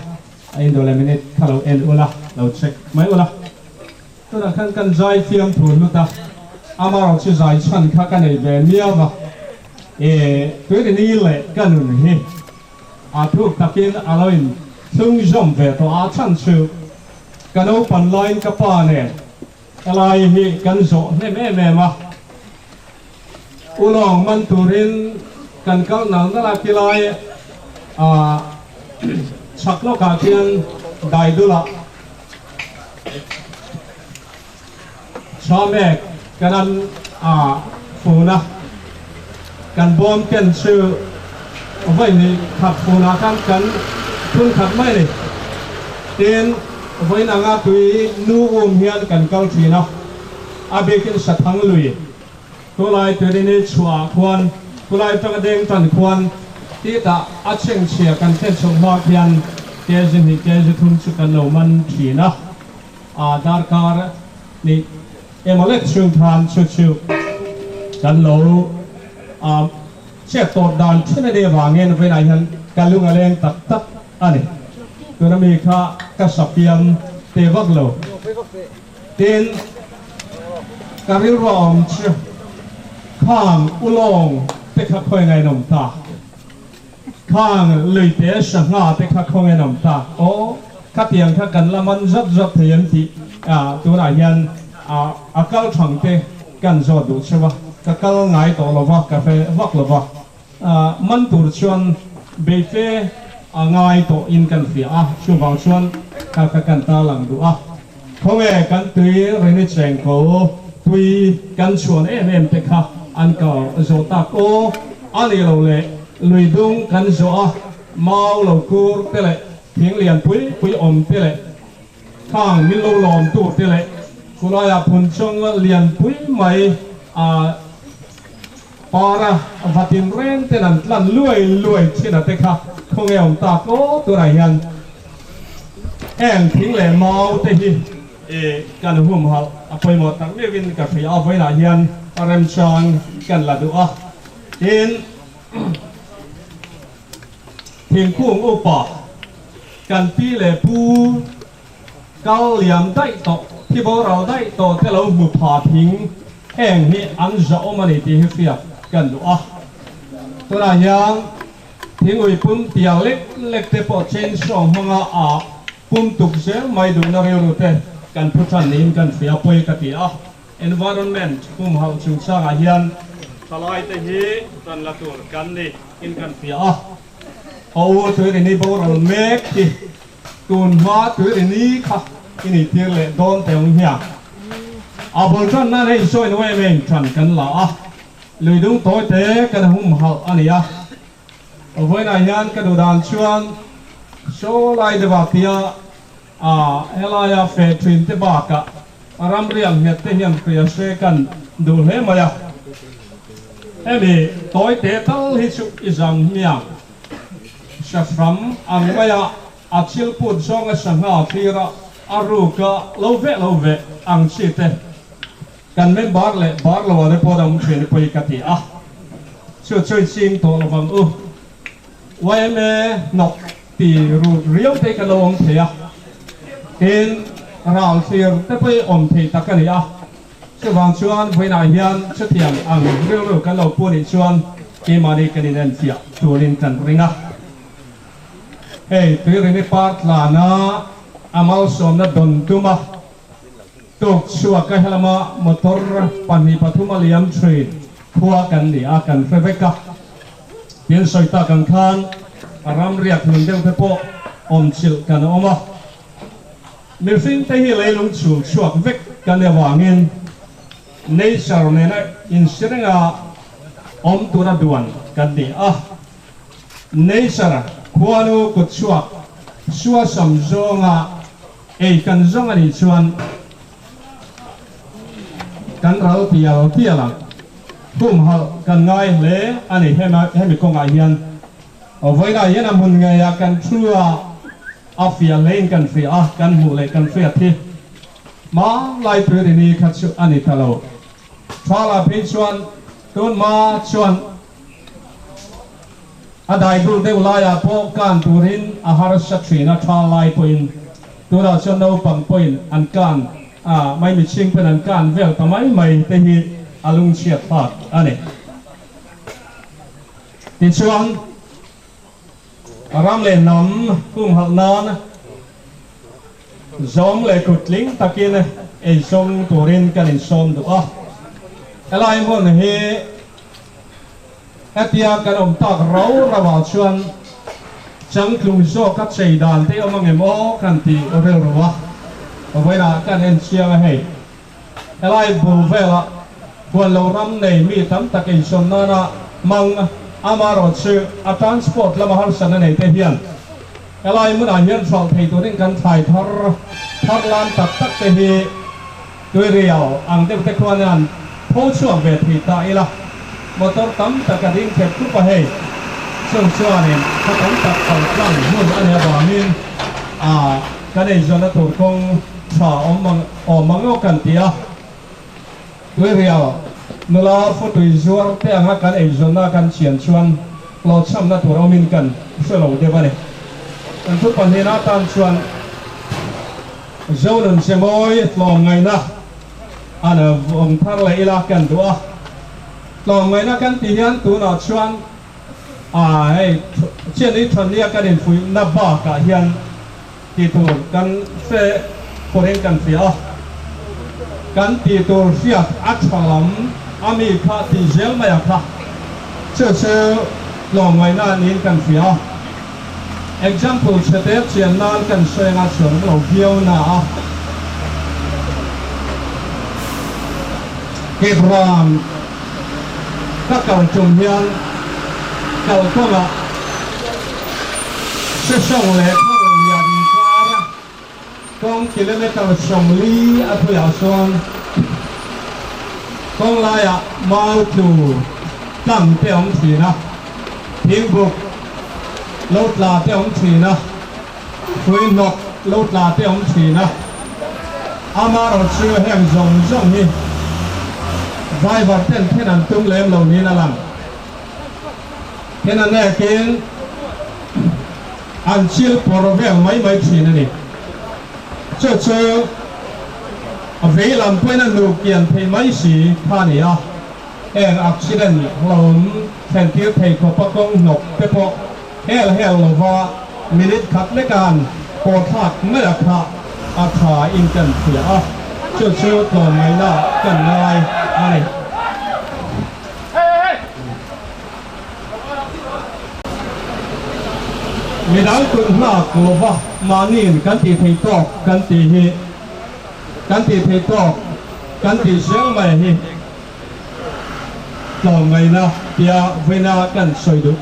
อินโดเลมินิทถ้าเราเอ็นอุละเราเช็คไม่อุละตัวนั้นกันใจเฟียมถูกลุตาอามาเราชื่อใจชันข้ากันในเวเมียวะตัวนี้แหละกันนู่นเฮอาทุกตะกินอะไรซึ่งจมเวตัวอาชันชื่อกันเอาปันไลน์กับป้าเนี่ยอะไรฮีกันโซเนี่ยแม่มาอุลองมันตุรินกันเก่าหนังนั่นละกิไลชักโลกาเทียนได้ดูละชอบแม่กันนั้นฟูนะกันบอมกันชื่อเอาไว้นี่ขับฟูนะกันทุนขับไม่เลยเดินไว้นางาตุยนูวงเฮียนกันเก่าทีนะอาเบกินสัตว์ลุยตัวลายตัวนี้ชัวควรตัวลายตัวเด้งตันควรที่ตาอาเชงเชียกันเช่นสมบัติยันเกจินี่เกจิทุนสุกันโลมันทีนะดาร์การนี่มาเล็กชิวทานชิวกันโลเชื่อตัวดานที่นั่นเดียวางเงินไปไหนยันกันลุงอะไรตักอันนี้ตัวนั้นมีค่ากระสับเพียมเทวักโลเดินการิรอมเชื่อข้างอุลงเตะข้าคอยไงนมตาข้างเลยเตะสังหาเตะข้าคอยไงนมตาโอ้ข้าเตียงข้ากันละมันจับเทียนที่ตัวไหนยันอาการช่างเตะกันจอดูใช่ปะก็เกลไงตัวละวะกาแฟวักละวะมันตัวชวนเบเฟ่ง่ายตัวอินกันเสียช่วงบางช่วงกันตาหลังดูเขาเอกันตุยเรนิเชงโกตุยกันชวนเตะข้าอันก็โจตาโกอันนี้เราเลยลุยดุงกันโจเมาเราคูเตะเลยเพียงเลียนปุยอมเตะเลยข้างมิลลอมตัวเตะเลยกุลายพุ่นชงเลียนปุยไม่ปาระวัดินเรนเตนันลันลุยที่นั่นเตะข้าคงเอมตาโกตัวไหนยันแองทิ้งเลยเมาเตะฮีกันหุ่มเขาไปหมดตั้งเรียวินกับพี่เอาไว้ไหนยันอารมณ์ช่างกันละดูเห็นเพียงคู่อุปะกันปีเลยผู้เกาเหลี่ยมได้ต่อที่พวกเราได้ต่อที่เราหมู่ผาพิงแห่งนี้อันจะออกมาในที่เฟียกันดูตัวนั้นยังทิ้งไว้ปุ่มเตียเล็กเตปอเชนส่งห้องปุ่มตุกเสียไม่ดูน่าเรียรู้เตกันพุทธันนี้กันเฟียป่วยกันที่environment ปุ่มเขาชูสร้างอาหารทลายเตหีตันละตัวกันนี่อินกันเฟียเอาตัวนี้พวกเราเมกที่ตุนมาตัวนี้ค่ะอินี่ที่เลยโดนเตงเหี้ยอาบอลชันนั่นให้ช่วยหน่วยเองชันกันละเลยดูตัวเตะกันหุ่มเขาอันนี้เอาไว้ในยันกันดูดานชวนโชว์ลายเดบักที่เอลายาเฟทรินเตบักอารามเรียงเหตุที่ยังเปรียบเสกันดูเห็นไหมมีตัวเตะตั้งฮิชุอิจังเมียงชัฟรัมอันไม่อาชิลพูดช่องสังหาทีระอารุกะโลเวอังชิเตกันไม่บาร์เลยวันนี้พอดำเชียนไปกันที่ช่วยชิงตัวระวังไว้แม่นกตีรูเรียวเตกันลงเทียเห็นเราเสียแต่ไปอมทีตะกันนี่ช่วงบางช่วงไปไหนยันชุดเทียมอังเรียวกันเราพูดในช่วงที่มาดีกันนี่นั่นเสียตัวลินกันริงเฮ้ยตัวเรื่องนี้ปาร์ตลานะอามาสมนัดดนตุมาตุกชัวกันให้ละมามอเตอร์ปันหิปทุมาเลียมทรีดพัวกันนี่กันเฟเวก้าเปลี่ยนสายตากันขันอารามเรียกหนึ่งเดียวเทปอมชิลกันออกมามีสิ่งที่เลยลงชูชัวเวกกันในวางินในสารเนี่ยนะอินเสียงอมตัวด่วนกันนี่ในสารควานุกุชัวสัมจงกันจงอันนี้ชวนกันเราเที่ยวหลังทุ่มหักกันง่ายเลยอันนี้ให้มีกองอาเฮียนเอาไว้ได้ยันมุนไงกันชัวอาเฟียเล่นกันเฟียกันหูเลยกันเฟียที่ มาไล่ตัวนี้ขัดชุอันนี้ทะเลทว่าลาพิชวนต้นมาชวนอาได้ดูเดี๋ยวลายพวกการตูรินอาหารสัตว์สีนะทว่าลายปุ่นตัวเราชนเอาปังปุ่นอันการไม่มีชิงเป็นอันการเวลทำไมไม่แต่ฮีอาลุงเชียดพาดอันนี้ติดชวนรำเล่นน้ำกุ้งหักนอนจอมเลยกุดลิงตะกี้เนี่ยไอ้ทรงตัวเรนกันไอ้ทรงตัวอะไรมันเฮไอ้ที่กันอมตากเราระบาดชวนจังคลุงโซกัดใจดานที่เอามาเงมอกันตีเรื่องระวะเอาไว้ละกันเอ็นเชียร์ให้อะไรบูเวละควรเรารำในมีตั้มตะกี้ทรงนั่นมังอามารถชื่ออัตราสปอร์ตและมหาศาลในเทียนอะไรเมื่ออาเฮียนสองเพย์ตัวนี้กันถ่ายทอดลานตัดตักเตฮีด้วยเรียวอังเด็กเทควันนันผู้ช่วยเวทีตายละมอเตอร์ตั้มตะกระดิ่งเก็บทุกประเทศช่วงนี้เขาตั้มตัดเขาคลั่งมุ่งอันนี้บ่ามินกันในส่วนนั้นตัวคงชาอมังกันเตียด้วยเรียวนุลาฟุตุยชัวร์แต่หากกันไอ้ส่วนนั้นกันเฉียนชวนเราช้ำนั้นตัวเรามินกันช่วยเราเดี๋ยวนี้อันทุกปัญหาตามชวนเจ้าหนุ่มเชมอยลองไงนะอันนั้นผมทั้งหลายละกันตัวลองไงนะกันที่ยันตัวน่าชวนให้เช่นนี้ทันเรียกกันเองฟุยนับบ้ากันยันที่ตัวกันเสียคนเองกันเสียกันที่ตัวเสียอัดฉลามอเมริกาที่เจลไม่อยากค่ะเชื่อลองไงนะนี้กันเสียexample เฉลี่ยเชียนนานกันเสียงอาเซียนเราเดียวนะเก็บรามก็เก่าจุ่มยันเก่าก็ละเชื่อช่องเล็กก็เลยยาดีกว่ากองกิโลเมตรช่องลีอัพยาส่วนกองลายมาดูตั้งเตียงสีนะทิ้งบุกลดลาเตี้ยองฉีนะคุยนกลดลาเตี้ยองฉีนะอามาเราเชื่อแห่งจงนี่ไว้วัดเต้นแค่นั้นตุ้งเลี้ยงเหล่านี้นั่นแหละแค่นั้นแน่กินอันชิลปอร์เวลไม่ฉีนั่นนี่เชื่อเวลาเพื่อนลูกเกียนเพย์ไม่ฉีท่านี่เองอักษิดันเราแทนที่เพย์ขบกงนกเปปเฮลเราว่ามินิขัดในการโปรทักไม่ละค่ะอาคาอินกันเสียเชื่อตัวไม่ละกันอะไรมีดังคุณหน้ากลัวว่ามานี่กันตีเพย์ตอกกันตีเพย์ตอกกันตีเสียงไม่ฮีตัวไม่ละเดียเวนากันสวยดู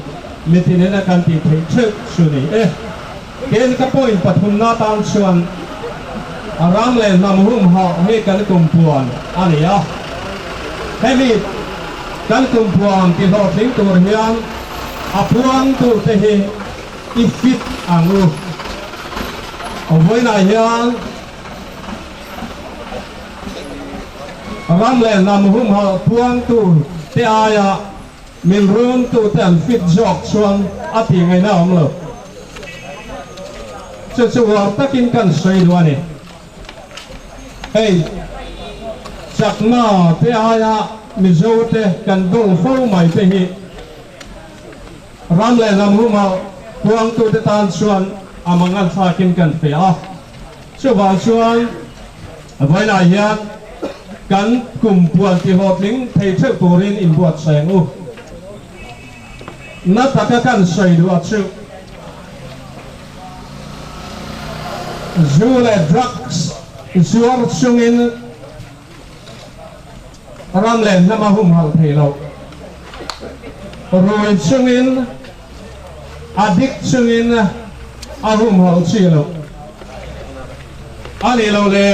มิตินี้นะการตีเพย์ชุดนี้เกณฑ์กับพวกปัทุมนาตามชวนรำเล่นนำหุ่มห่อให้กันกลุ่มพวนอันนี้ให้มีกันกลุ่มพวนที่เราทิ้งตัวเฮียนพวงตัวเตะอีฟิตอังลูเอาไว้ในเฮียนรำเล่นนำหุ่มห่อพวงตัวเตะอายะมินรุ่งตัวเต็มฟิตจอกชวนอาทิตย์ไงนะผมเลยจะว่าตะกินกันสวยด้วยนี่เฮ้ยจากหน้าเตะอายะมิโซเตกันดูฟูไม่เตะฮีรำเล่นนำหุ่มเอาพวงตัวเตะตานชวนอามังกันฟากินกันเสียช่วยชวนไว้ในเฮียกันกลุ่มพวงที่หอบลิงเทเชอร์ตัวรินอินบวชแสงนับตะกันใส่ดูอัดชื่อจูเลดรักส์จูอาร์ชุงินรำเล่นน้ำมาหุ่มหัวเทโลรวยชุงินอดิกชุงินอาหุ่มหัวชีโลอันนี้เราเลย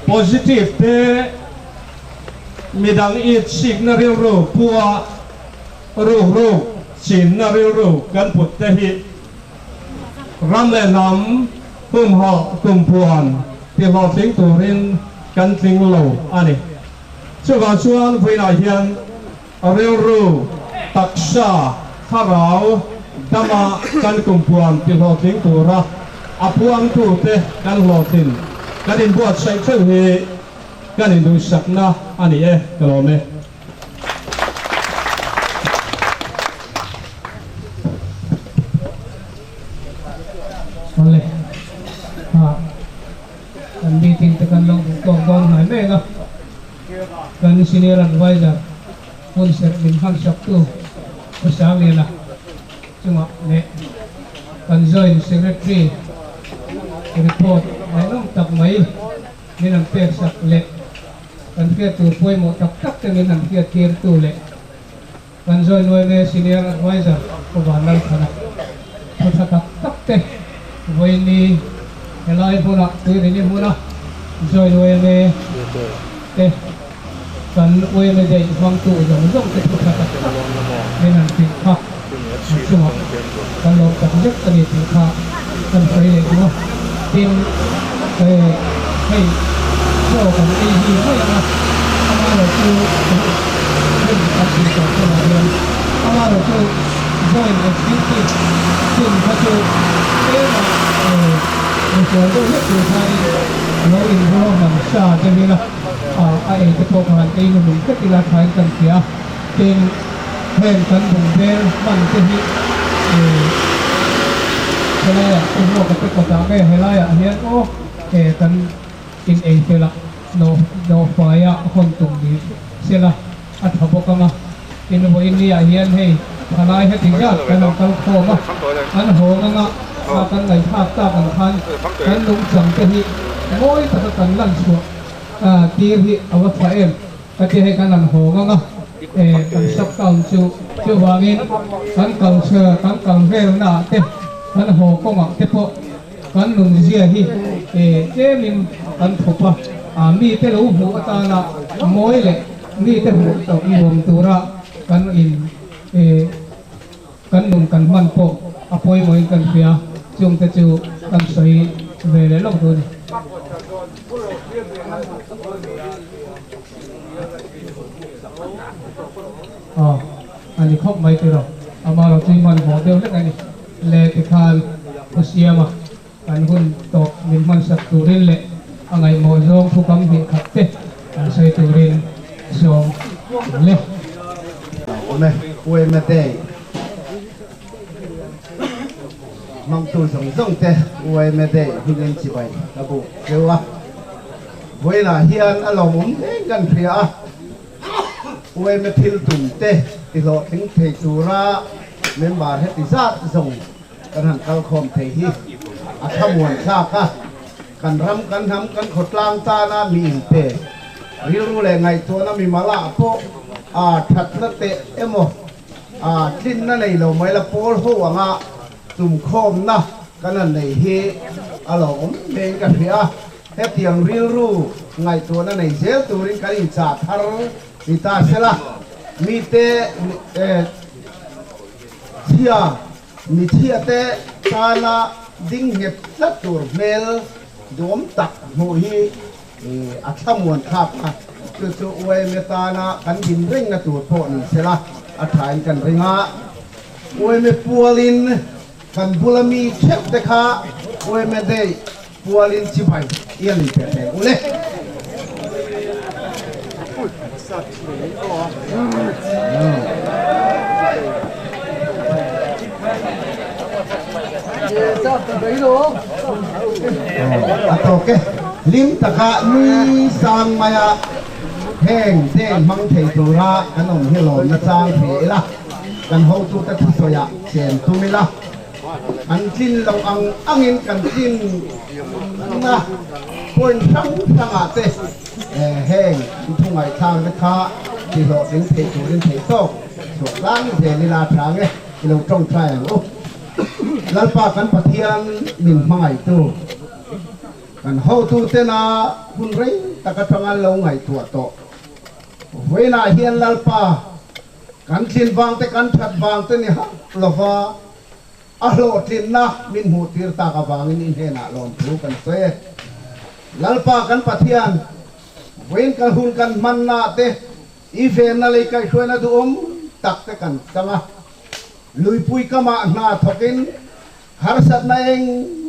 positive เตมีดังอีชิกนาริโรปัวรูชินนาริโรกันปุตตะฮิ รำและน้ำปุ่มหอกตุ่มพวนที่หอสิงตูรินกันสิงโลอันนี้ช่วยชวนผู้นายเฮียนเรียนรู้ตักษาข้าราวดำมากันกุมพวนที่หอสิงตูระอภวงตูเตกันหอสินกันอินบวชใช้เชื่อเหกันอินดูสักนะอันนี้กลัวไหมเลยกันมีทิ้งแต่กันลงกองหายไม่ก็กันซีเนียร์ไว้จะคนเสร็จเป็นขั้นสักตัวภาษาเรียนละจังหวะเนี่ยกัน join secretary report ในน้องตักไหมนี่นั่นเปียกสักเล็กกันเพียตัวป่วยหมดตักแต่นี่นั่นเพียเทียนตัวเล็กกัน join ไว้ใน senior advisor ก็วันนั้นขนาดพุทธตักแต่วันนี้เวลาพวกเราตัวนี้พวกเราจอยวันนี้กันวันนี้ได้ฟังตัวอย่างนี้ต้องเป็นพุทธะในนั้นสิค่ะช่วงกันเราจะยึดกันอีกค่ะกันไปเลยนะทีมให้โชว์กันดีไม่นะอามาเราคือเรื่องการสื่อสารของเราอามาเราคือจอยในสิ่งที่ซึ่งเขาจะในส่วนตัวที่ไทยเราอินโดมันชาจะมีนะไอ้ที่พวกมันเองมันก็ติดละไทยกันเสียเป็นแทนกันบุญเบลมันจะมีอะไรอ่ะคุณบอกกับไปกดดันให้ไรอ่ะเฮียโอ้กันกินเองเสียละโนไฟอ่ะคนตรงนี้เสียละอัฐบกมาอินโดอินเดียเฮียนให้ทนายให้ถึงยอดกันเอาเข้าโคมาอันโหงังอ่ะมากันไหนภาพตากันทันกันลุงจังจะที่โอ้ยแต่กันลั่นชัวที่ที่เอาไว้เองก็ที่ให้กันนั่นโหงังอ่ะกันสักเก่าจู่วางินกันเก่าเชื่อกันเก่าเรื่องหน้าเต็มกันโหกงอ่ะเต็มพอกันลุงเสียที่เจมินกันถูกปะมีแต่รู้หัวตาละมวยเลยมีแต่หัวตัวอีวงตัวละกันอินกันลุงกันมันพออภัยมวยกันเพียจงแต่จู่กันใส่เวลาลงตัวนี้อันนี้ครบไหมตัวเราเอามาเราจีมันหัวเดียวเล็กนี่เละที่คานพุชยามาอันหุ่นตกมินมันสักตัวเล่นเละอะไรโมโจงผู้กำหิขัดเตะใส่ตัวเล่นสองเละโอ้แม่อวยมาได้มังตัวส่งแต่อวยมาได้หุ่นเล่นจีบไประบุเรียกว่าเวลาเฮียนอารมณ์กันเพียอวยมาทิลตุ่มเตะติโลถึงเทจูระเมมบาร์ให้ติซาส่งกันหันกัลคอมเทฮีอัฐมวนชาค่ะกันรำกันทำกันขดลางตาหน้ามีอินเตะรู้เลยไงตัวนั้นมีมาละโปถัดละเตะเอโมทิ้นนั่นในเราไม่ละโปลหัวงะจุ่มคมนะกันนั่นในเฮอารมณ์เองกันเพียเฮ็ดอย่างรู้ไงตัวนั้นในเซลตัวนี้กันอินซาทาร์อิตาเซล่ามีเตเทียมีเทียเตตาลาดิ้งเห็ดสัตว์เมลดวมตักหูฮีอัฐมวนครับคือตัวอวยเมตานะกันดินเร่งนะตัวโพนเสละอัฐายกันเร่งะอวยเมปัวลินกันบุลมีเข็บเดค่ะอวยเมเดปัวลินชิบายเอียลิเป็นเองอุเล่โอเคลิมตะกะมีสังมายาแห้งเส้นมังเทตุระกันองเฮโลนะจางเถละกันห้องตุตะทุสยะเสียนตุมิละอันจินเราอังอินกันจินนะคนทั้งอาเตแห้งทุ่งไอทางนะคะที่เราถึงเทตุรินเทโตสุดล้างเทนิลาทางเนี่ยเราต้องใช้โอ้ลัลปากันปะเทียนมินไม้ตู้กันเฮาตู้เตนาคุณเร่งตะกะทางลงไงตัวโตเวลาเฮียนลัลปากันชินบางแต่กันชัดบางแต่นี่ฮะลฟ้า อโลทินนะมินหูตีร์ตากบางอินเฮนะลอมทุกันเซลัลปากันปะเทียนเว้นกันหุ่นกันมันนาเตอีเฟนนาเลยกันช่วยนะดูตักเตกันจังอ่ะลุยปุยกมานาทกินหารสัตนาเอง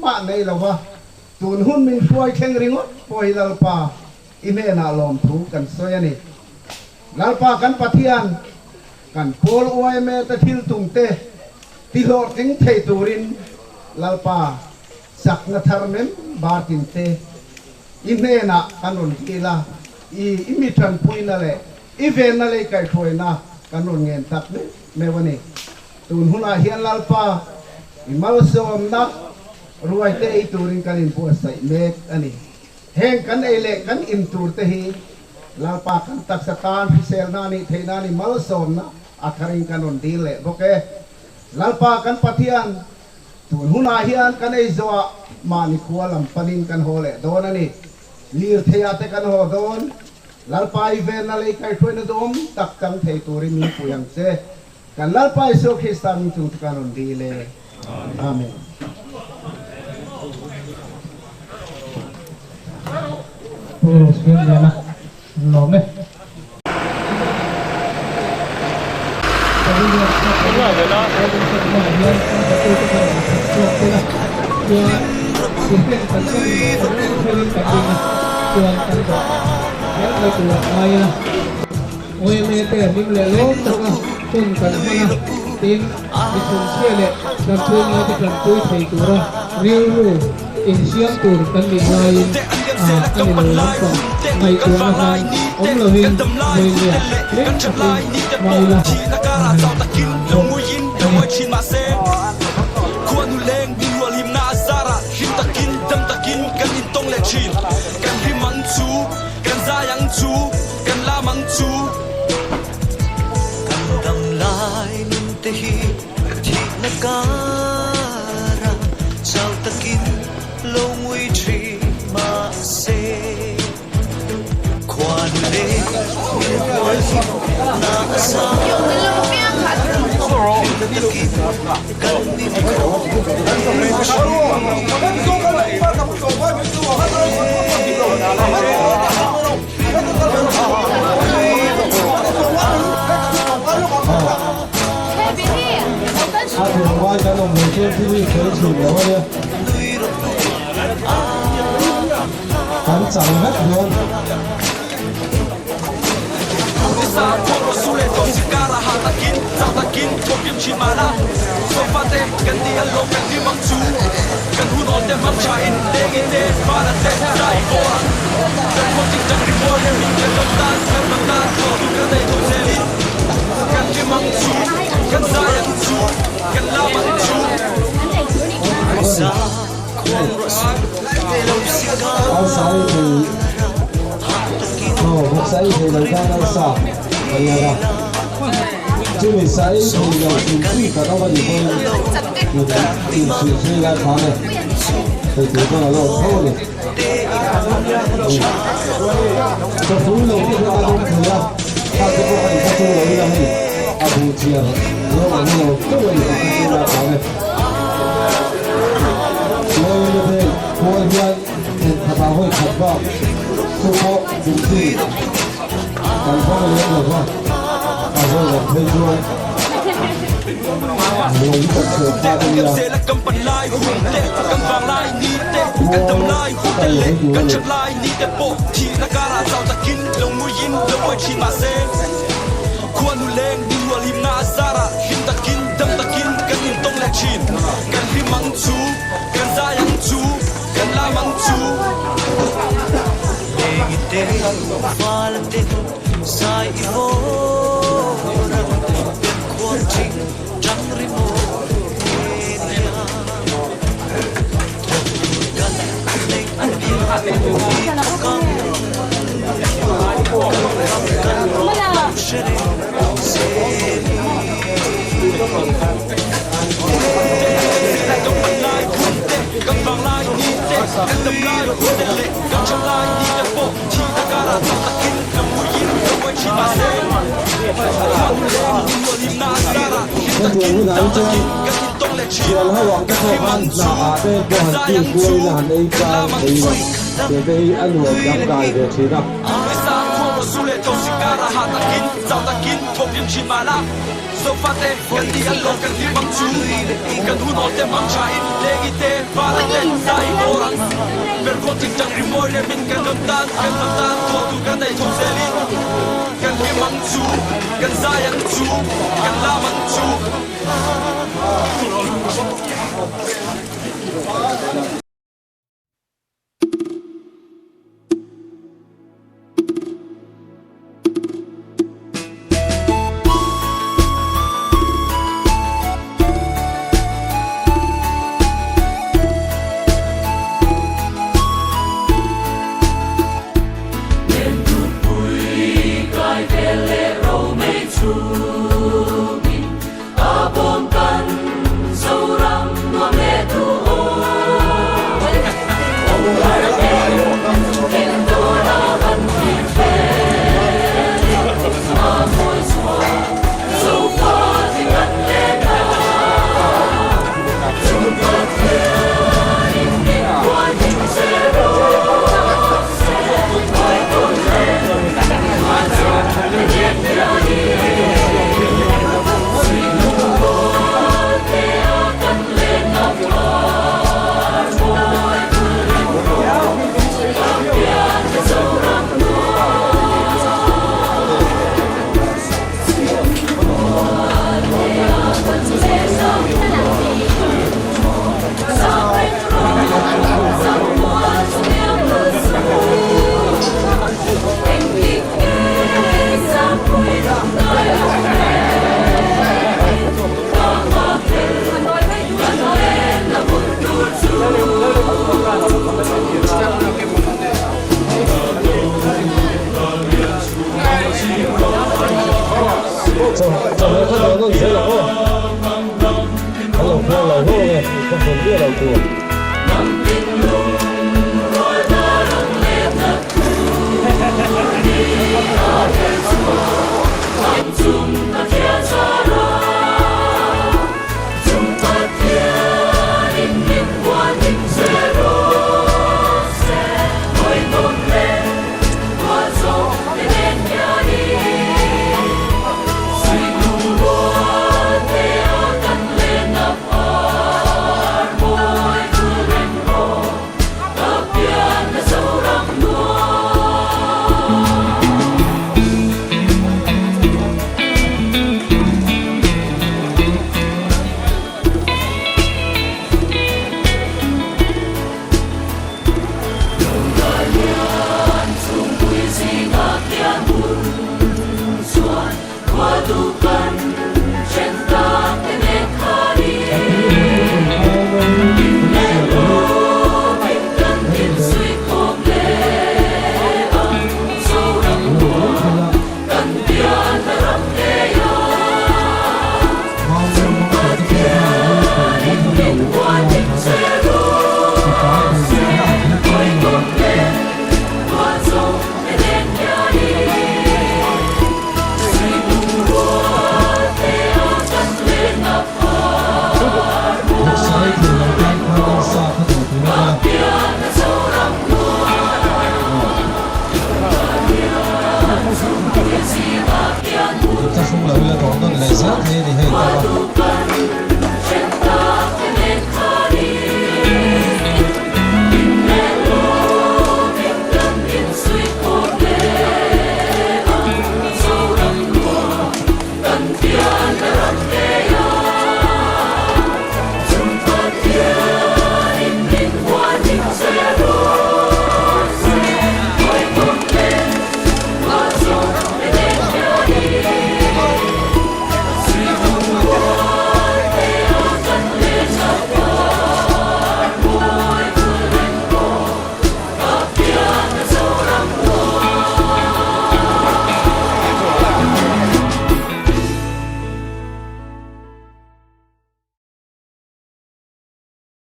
มาในละวะตูนหุ่นมินช่วยแข่งริงปอยลัลปาอินเฮนะลอมทุกันเซนี่ลัลปากันปะเทียนกันโพลอวยเมตะทิลตุงเตติโลติงเทตูรินลัลปาสักนาธารเมมบาตินเตอินเนนะกันุนกีลาอิมิทันพุยนั่นแหละอีเวนนั่นเลยไก่ถอยนะกันุนเงินตักนี่เมื่อวันนี้ตูนหุ่นอาเฮียนลัลปาอิมาลสวมนะรวยเตอีตูรินกันอินปัวใส่เมกอันนี้แห่งกันเอเล็กกันอินตูรเตฮีลัลปากันตักสตานพิเศษนานี่เทนานี่มาลสวมนะอาคารินกันุนดีเลยโอเคลัลปากันปะเทียนตูนหุ่นอาเฮียนกันไอโซมานิคัวลำปนินกันโฮเลโดนนี่ลีร์เทียเตกันโฮโดนลัลปาอีเวนนาเลยไก่ช่วยนะดมตักจังเทตูริมีปุยังเซกันลัลปาอิสุคริสตามิจุตกันนดีเลยอาเมนโอ้สกินเลยนะหลอมเลยโอ้ยเมเตอร์นิ่มเลยล้มตัวต้นกันมานะตีนดิฉันเชื่อเลยกันช่วยเราจะกันช่วยใส่ตัวเรียวรู้อินเชียมตัวกันดีไลน์อันนี้เลยล้มก่อนในตัวนะครับเราเห็นเลยเนี่ยเล็กจะไปไม่ละควรดูแลดีว่าลิมนาซาระหิมตะกินดำตะกินกันอินตงและชินกันพิมันจูกันซายังจูกันลามังจูกันดำลายนินเตหีที่นักการะเจ้าตะกินลงวิธีมาเซควรดูแลดีว่าลิมนาซาระ他挺花钱的，每天出去可以请的话呢，敢长得多。เอาสายถือพวกสายถือเราได้แล้วสับอะไรนะที่มีสายถือเราถึงที่ก็ต้องไปอยู่คนอยู่ที่ได้ทางเลยไปถือก็เราเท่าเลยจะพูดเราที่เราต้องถือถ้าจะพูดให้เขาช่วยเราไม่ได้อาบูเชียร์เราอันนี้เราก็ไปอยู่ที่ได้ทางเลยเราเนี่ยเป็นคนที่ถ้าเราให้ขับบ้าสุขจริงๆการฟังเรื่องหรือว่าเอาไว้แบบไม่ช่วยเราอยู่กับเสือตาเป็นยากันทำลายหุ่นเตะกันฟังลายนี้เตะกันทำลายหุ่นเตะกันจับลายนี้เตะโปะที่นักการาเจ้าตะกินลงมือยินลงมือชีมาเซควรดูแลดีว่าลิมนาซาระหิมตะกินดำตะกินกันอินตงและชินกันพิมังจูกันซายังจูกันลามังจูเดกิเตฟาลเตสายโฮรังเป็นความจริงจังริโมเนียกันในอันเดียวกันเชเรเซนีกันฟังลายนี้เตะกันทำลายหุ่นเตะกันจับลายนี้เตะโปะที่นักการาตะกินลงมือยิงลงมือชีมาเซควรดูแลดีว่าลิมนาซาระหิมตะกินดำตะกินกันอินตง Sial hawang ka sokan na ate buhan ti kuway na hanay pa iwan. Bebe anu yang dai de china. So fate kan di allo kan di mangchu kan hu no te mang chai legi te para ten sai orang per ko tik tak rimoi le min kan tan to tu kan dai thong seli kan di mangchu kan sayang chu kan la mangchu Wadukan